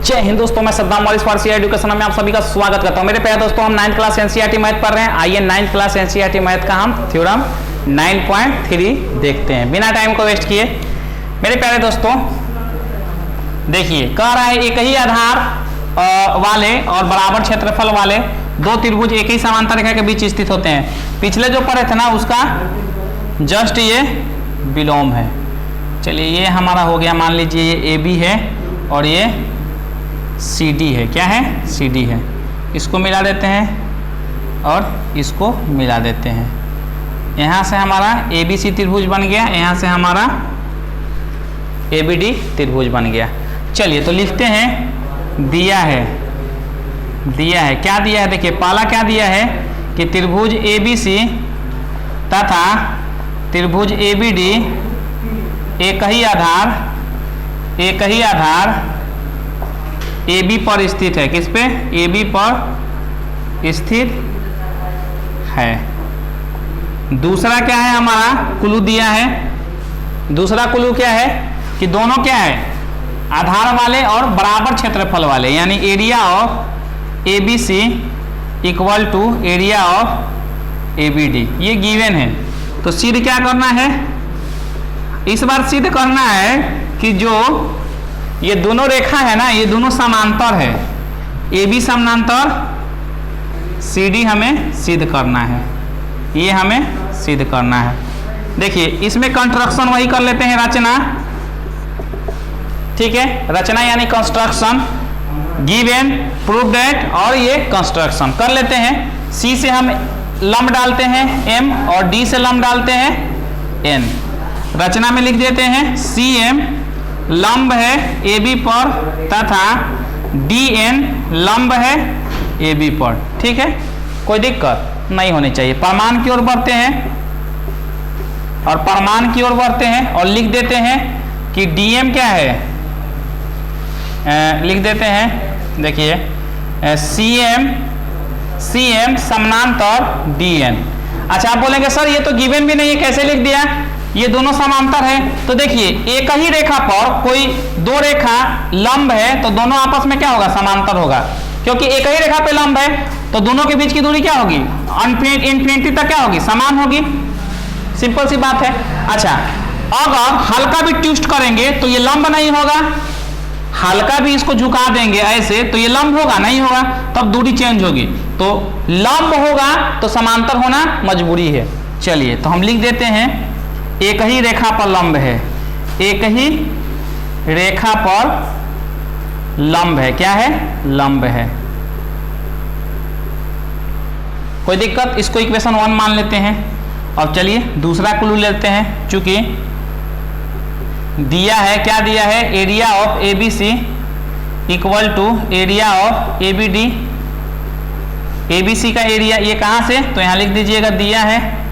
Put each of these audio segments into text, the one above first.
जय हिंद दोस्तों, मैं सद्दाम मॉरिस फारसी एजुकेशन में आप सभी का स्वागत करता हूं। मेरे प्यारे दोस्तों, हम 9th क्लास एनसीईआरटी मैथ पढ़ रहे हैं। आइए 9th क्लास एनसीईआरटी मैथ का हम थ्योरम 9.3 देखते हैं बिना टाइम को वेस्ट किए। मेरे प्यारे दोस्तों देखिए, कह रहा है एक ही आधार वाले और बराबर क्षेत्रफल वाले दो त्रिभुज एक ही समांतर रेखा के बीच स्थित होते हैं। पिछले जो पढ़े थे ना, उसका जस्ट ये विलोम है। चलिए, ये हमारा हो गया। मान लीजिए ये ए बी है और ये सी डी है। क्या है? सी डी है। इसको मिला देते हैं और इसको मिला देते हैं। यहाँ से हमारा ए बी सी त्रिभुज बन गया, यहाँ से हमारा ए बी डी त्रिभुज बन गया। चलिए तो लिखते हैं। दिया है क्या दिया है? देखिए, पहला क्या दिया है कि त्रिभुज ए बी सी तथा त्रिभुज ए बी डी एक ही आधार ए बी पर स्थित है। किस पे? ए बी पर स्थित है। दूसरा क्या है? हमारा क्लू दिया है। दूसरा क्लू क्या है कि दोनों क्या है? आधार वाले और बराबर क्षेत्रफल वाले, यानी area of A B C equal to area of A B D. ये गिवन है। तो सिद्ध क्या करना है? इस बार सिद्ध करना है कि जो ये दोनों रेखा है ना, ये दोनों समांतर है। ए बी समांतर सी डी हमें सिद्ध करना है। ये हमें सिद्ध करना है। देखिए, इसमें कंस्ट्रक्शन वही कर लेते हैं, रचना। ठीक है, रचना यानी कंस्ट्रक्शन। गिवन, प्रूव दैट, और ये कंस्ट्रक्शन कर लेते हैं। सी से हम लंब डालते हैं m और d से लंब डालते हैं n। रचना में लिख देते हैं सी एम लंब है ए बी पर तथा डी एन लंब है ए बी पर। ठीक है, कोई दिक्कत नहीं होनी चाहिए। प्रमाण की ओर बढ़ते हैं और लिख देते हैं कि डी एम क्या है? लिख देते हैं। देखिए, सी एम समानांतर डी एन। अच्छा, आप बोलेंगे सर ये तो गिवन भी नहीं है, कैसे लिख दिया? ये दोनों समांतर है। तो देखिए, एक ही रेखा पर कोई दो रेखा लंब है तो दोनों आपस में क्या होगा? समांतर होगा। क्योंकि एक ही रेखा पे लंब है तो दोनों के बीच की दूरी क्या होगी? इनफिनिटी तक क्या होगी? समान होगी। सिंपल सी बात है। अच्छा, अगर हल्का भी ट्विस्ट करेंगे तो ये लंब नहीं होगा। हल्का भी इसको झुका देंगे ऐसे तो ये लंब होगा? नहीं होगा। तब दूरी चेंज होगी। तो लंब होगा तो समांतर होना मजबूरी है। चलिए, तो हम लिख देते हैं एक ही रेखा पर लंब है। एक ही रेखा पर लंब है। क्या है? लंब है। कोई दिक्कत? इसको इक्वेशन 1 मान लेते हैं। अब चलिए दूसरा क्लू लेते हैं। चूंकि दिया है, क्या दिया है? Area of A B C equal to area of A B D. A B C का एरिया ये कहां से? तो यहां लिख दीजिएगा, दिया है।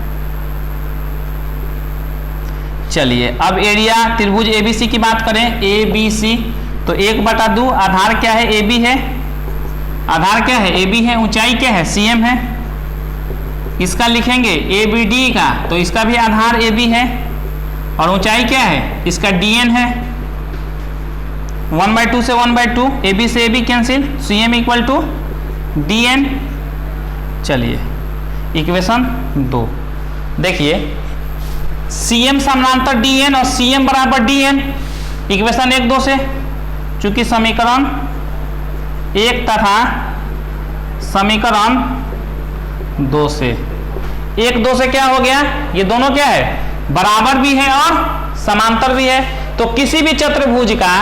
चलिए, अब एरिया त्रिभुज एबीसी की बात करें, ए बी सी, तो 1/2। आधार क्या है? ए बी है। आधार क्या है? ए बी है। ऊंचाई क्या है? सी एम है। इसका लिखेंगे ए बी डी का, तो इसका भी आधार ए बी है और ऊंचाई क्या है? इसका डी एन है। 1/2 से 1/2, ए बी से A B cancel, C M equal to D N. चलिए, इक्वेशन 2 देखिए, सी एम समानांतर डी एन और सी एम बराबर डी एन। इक्वेशन 1-2 से, चूंकि समीकरण 1 तथा समीकरण 2 से, 1-2 से क्या हो गया? ये दोनों क्या है? बराबर भी है और समांतर भी है। तो किसी भी चतुर्भुज का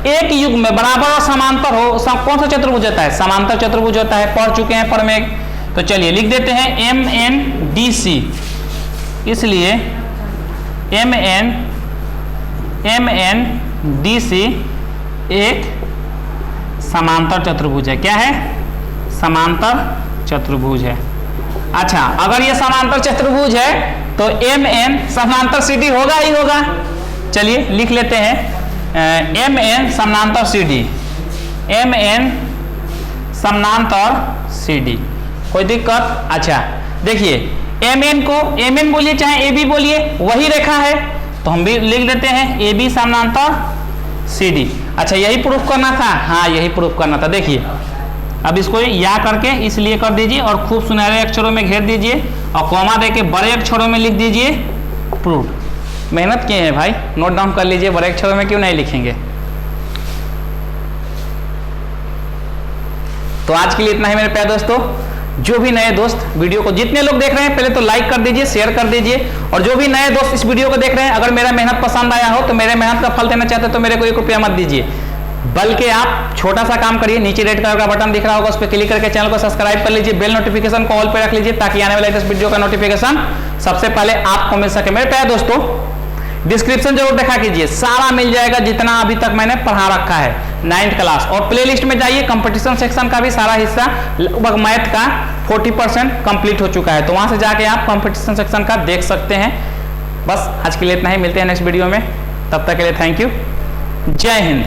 एक युग में बराबर और समांतर हो, कौन सा चतुर्भुज होता है? समांतर चतुर्भुज होता है। पढ़ चुके हैं प्रमेय। तो चलिए लिख देते हैं एम एन डी सी। इसलिए एम एन डी सी एक समांतर चतुर्भुज है। क्या है? समांतर चतुर्भुज है। अच्छा, अगर ये समांतर चतुर्भुज है तो एम एन समांतर सी डी होगा ही होगा। चलिए लिख लेते हैं एम एन समांतर सी डी। एम एन समांतर सी डी। कोई दिक्कत? अच्छा, देखिए एम एन को एम एन बोलिए चाहे ए बी बोलिए, वही रेखा है। तो हम भी लिख देते हैं ए बी समानांतर CD। अच्छा यही प्रूफ करना था, हाँ यही प्रूफ करना था। देखिए अब इसको या करके इसलिए कर दीजिए और खूब सुनहरे अक्षरों में घेर दीजिए और कॉमा देके बड़े अक्षरों में लिख दीजिए प्रूफ। मेहनत किए हैं भाई, नोट डाउन कर लीजिए, बड़े अक्षरों में क्यों नहीं लिखेंगे। तो आज के लिए इतना ही मेरे प्यारे दोस्तों। जो भी नए दोस्त वीडियो को, जितने लोग देख रहे हैं पहले तो लाइक कर दीजिए, शेयर कर दीजिए, और जो भी नए दोस्त इस वीडियो को देख रहे हैं अगर मेरा मेहनत पसंद आया हो तो मेरे मेहनत का फल देना चाहते हो तो मेरे को 1 रुपया मत दीजिए, बल्कि आप छोटा सा काम करिए, नीचे रेड कलर का बटन दिख रहा होगा उस पर क्लिक करके चैनल को सब्सक्राइब कर लीजिए, बेल नोटिफिकेशन को ऑल पे रख लीजिए ताकि आने वाले इस वीडियो का नोटिफिकेशन सबसे पहले आपको मिल सके। मेरे प्यारे दोस्तों डिस्क्रिप्शन जरूर देखा कीजिए, सारा मिल जाएगा जितना अभी तक मैंने पढ़ा रखा है 9th क्लास, और प्लेलिस्ट में जाइए, कंपटीशन सेक्शन का भी सारा हिस्सा लगभग मैथ का 40% कंप्लीट हो चुका है, तो वहां से जाके आप कंपटीशन सेक्शन का देख सकते हैं। बस आज के लिए इतना ही, मिलते हैं नेक्स्ट वीडियो में, तब तक के लिए थैंक यू, जय हिंद।